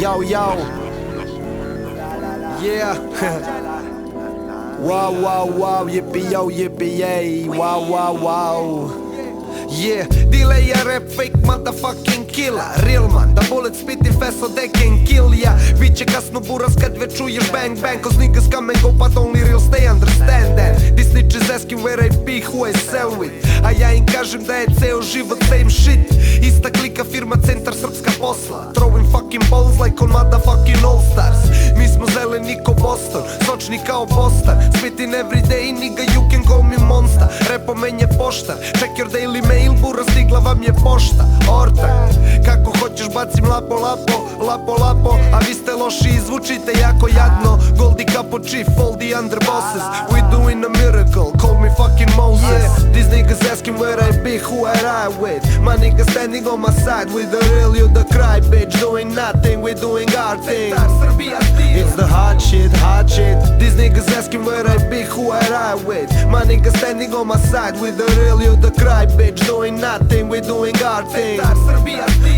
Yo, yo. Yeah. Wow, wow, wow. Yippee, yo, yippee, yay. Wow, wow, wow. Yeah, delay a rap fake motherfucking killa. Real man, da bullet spitting fast so they can kill ya. Biće kasno buras kad već čuješ bang bang. Cause niggas come and go but only real stay understand that. This snitch is asking where I be, who I sell with. A ja im kažem da je ceo život same shit. Ista klika firma centar srpska posla. Throwing fucking balls like on motherfucking all stars. Mi smo zeleni ko Boston, sočni kao Boston. Spitting every day, nigga you can call me monster. Repo menje poštar, check your daily mail, bura stigla vam je pošta. Ortak, kako hoćeš bacim lapo, lapo, lapo, lapo. A vi ste loši i zvučite jako jadno. Goldie capo chief, all the underbosses. We doing a miracle, call me fucking Moses. These niggas asking where I be, who I ride with. My niggas standing on my side with the real, you the cry bitch. Doing nothing, we doing our thing. It's the hot shit, hot shit. These niggas asking where I be, who I ride with. My niggas standing on my side with the real, you the cry bitch. Doing nothing, we doing our thing.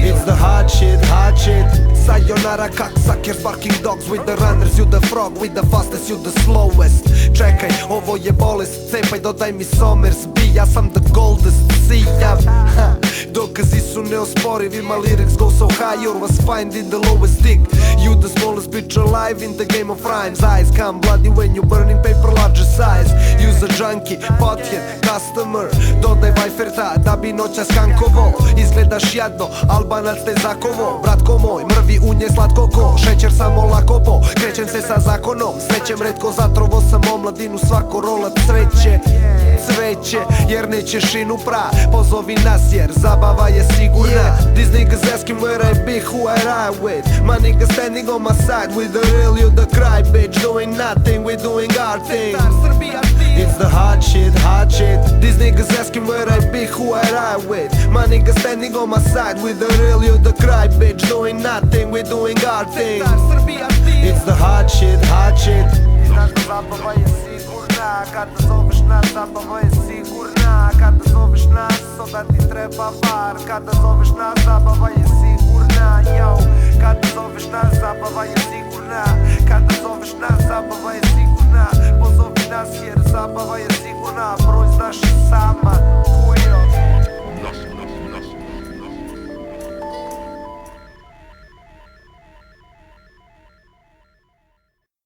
It's the hot shit, hot shit. Sayonara cocksuckers, barking dogs with the runners. You the frog, with the fastest, you the slowest. Čekaj, ovo je bolest, cepaj, dodaj mi Somers B, ja sam the goldest, sijam. Dokazi su neosporivi, my lyrics go so high, you was finding the lowest dick. You the smallest bitch alive in the game of rhymes. Eyes come bloody when you burning paper larger size. Use a junkie, pothead, customer. Dodaj vajferta da bi noća skankovo. Izgledaš jadno, Albanac te zakovo. Bratko moj, mrvi u nje slatko ko šećer samo lako po. Krećem se sa zakonom, srećem redko zatrovo sam omladinu. Svako rola cveće, cveće, jer neće šinu pra. Pozovi nas jer zabava je sigurna. These niggas asking where I be, who I ride with. My niggas standing on my side with the real, you the cry bitch. Doing nothing, we doing our thing. It's the hot shit, hot shit. These niggas asking where I be, who I ride with. My niggas standing on my side with the real, you the cry bitch. Doing nothing, we doing our thing. It's the hot shit, hot shit. Znaš da zabava je sigurna, kada zoveš nas zabava je sigurna. Kada zoveš nas onda ti treba var. Kada zoveš nas zabava je sigurna, yo. Kada zoveš nas zabava je sigurna. Kada zoveš nas zabava je sigurna. Pozovi nas jer zabava je sigurna. Broj znaš i sama.